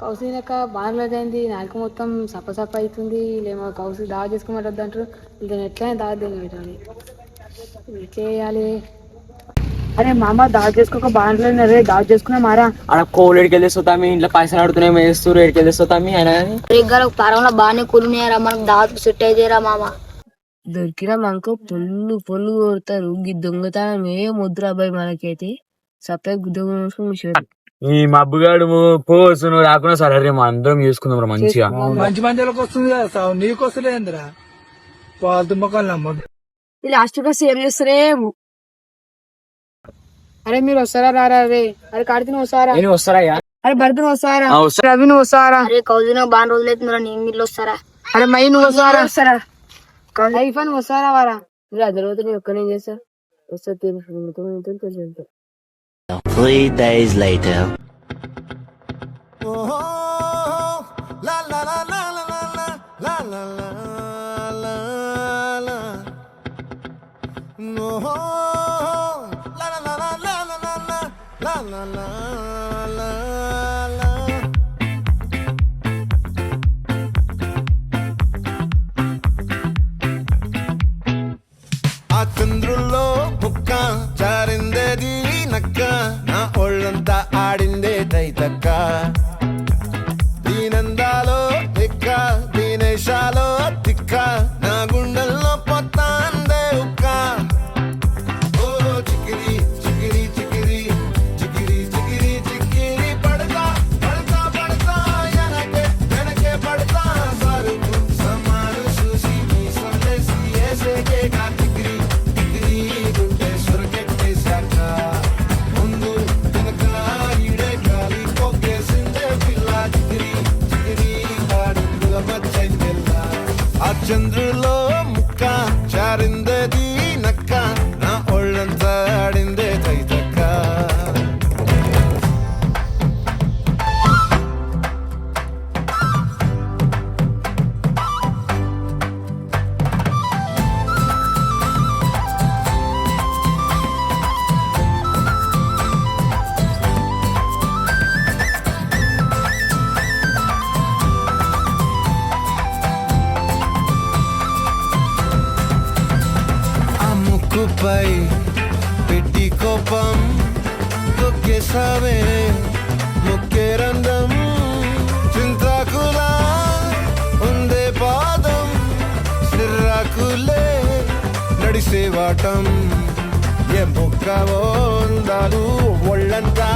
కౌసు తినక బాగాలేదైంది, నాలుక మొత్తం సప్ప అవుతుంది. లేమో కౌసు దావ చేసుకోమంటుంది అంటారు. ఇంకా ఎట్లయినా దావ తినబెట్టాలి. చేయాలి. అరే మామ దావ చేసుకోక బాగాలేదు. అరే దావ చేసుకున్నా మారా ఆడ కోళ్ళు ఎడికెళ్ళేస్తామి, ఇంట్లో పైసలు ఆడుతున్నాయి, వేస్తూ ఎడికెళ్ళేస్తామి. ఆయన పరంలో బాగానే కూలినాయరా, మనకు దావత్ సెట్ అయితేరా మామ. దొరికినా మనకు పొల్లు పొల్లు కొడతారు. ఈ దొంగతనం ఏం వద్దురా అబ్బాయి మనకైతే. సపే గుద్ద ఈ మబ్బుగాడు పోసు నువ్వు రాకుండా సరే రే మా అందరం చూసుకుందాం మంచిగా. మంచి మందిలోకి వస్తుంది కదా సాగు, నీకు వస్తలేదురా వాళ్ళ మొక్కలు నమ్మదు. లాస్ట్ బస్ ఏం చేస్తారే. అరే మీరు వస్తారా రారా? రే అరే కార్తీని వస్తారా? నేను వస్తారా? అరే భరత్ వస్తారా? రవి నువ్వు వస్తారా? అరే కౌజున బాగా రోజులైతుందిరా, నేను మీరు వస్తారా? అరే మై నువ్వు వస్తారా? ఐఫోన్ వస్తారా వారా? మీరు ఆ తర్వాత నేను ఒక్కనే చేస్తా. వస్తా 3 days later. ఆ చంద్రుల్లో బుక్క జారిందేది నక్క, నా ఒళ్ళంతా ఆడిందే తైతక్క. దీనందాలో తిక్క, దీనేశాలో తిక్క, నా గుండెల్లో పొత్తాందే ఉక్క. ఓ చికిరి చికిరి చికిరి చికిరి చికిరి చికిరి పడతా పడతా పడతా వెనకే వెనకే పడతా. సరుకు సమారు చూసి నీ సందేశి ఏసేకే కాతికిరి తికిరి గుండె సురకెట్టేశాక ముందు వెనక ఈడే గాలి పొగేసిందే పిల్ల. చికిరి చికిరి ఆడుల మచ్చందెల్ల. ఆ చంద్రులో ముక్క చారిందేది నక్క, నా ఒళ్ళంతా ఆడిందే తైతక్క. ఆ ముక్కుపై పెట్టి కోపం తొక్కేసావే ముక్కే రంధ్రం. చింతాకులా ఉందే పాదం, సిర్రాకులే నడిసేవాటం. ఏ ముక్కవో ఉందాలు ఒళ్ళంతా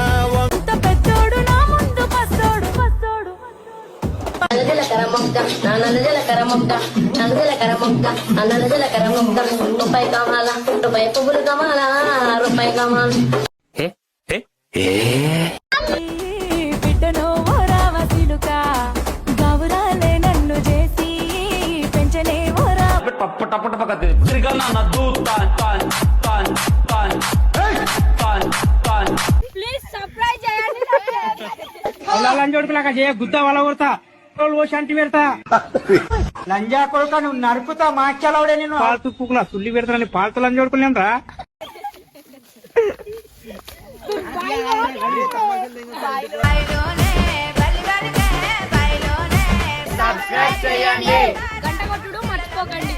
రూపాయి కావాలా, రూపాయి పువ్వులు కావాలా, రూపాయి కావాలా. బిడ్డను ఓరావసిలుక గౌరాలే నన్ను చేసి పెంచలే ఓరా. ప్లీజ్ సబ్స్క్రైబ్ చేయండి. లంజోడుకులాగా చేయ గుద్ద వాళ్ళ కొడతా, శాంతి పెడతా. లంజా కొడుక నువ్వు నరుకుతా మాక్యాలవుడే. నేను పాల్తు పుక్కులా సుల్లి పెడతానని పాల్తు లంజోడుకులేం రా. గంట కొట్టుడు మర్చిపోకండి.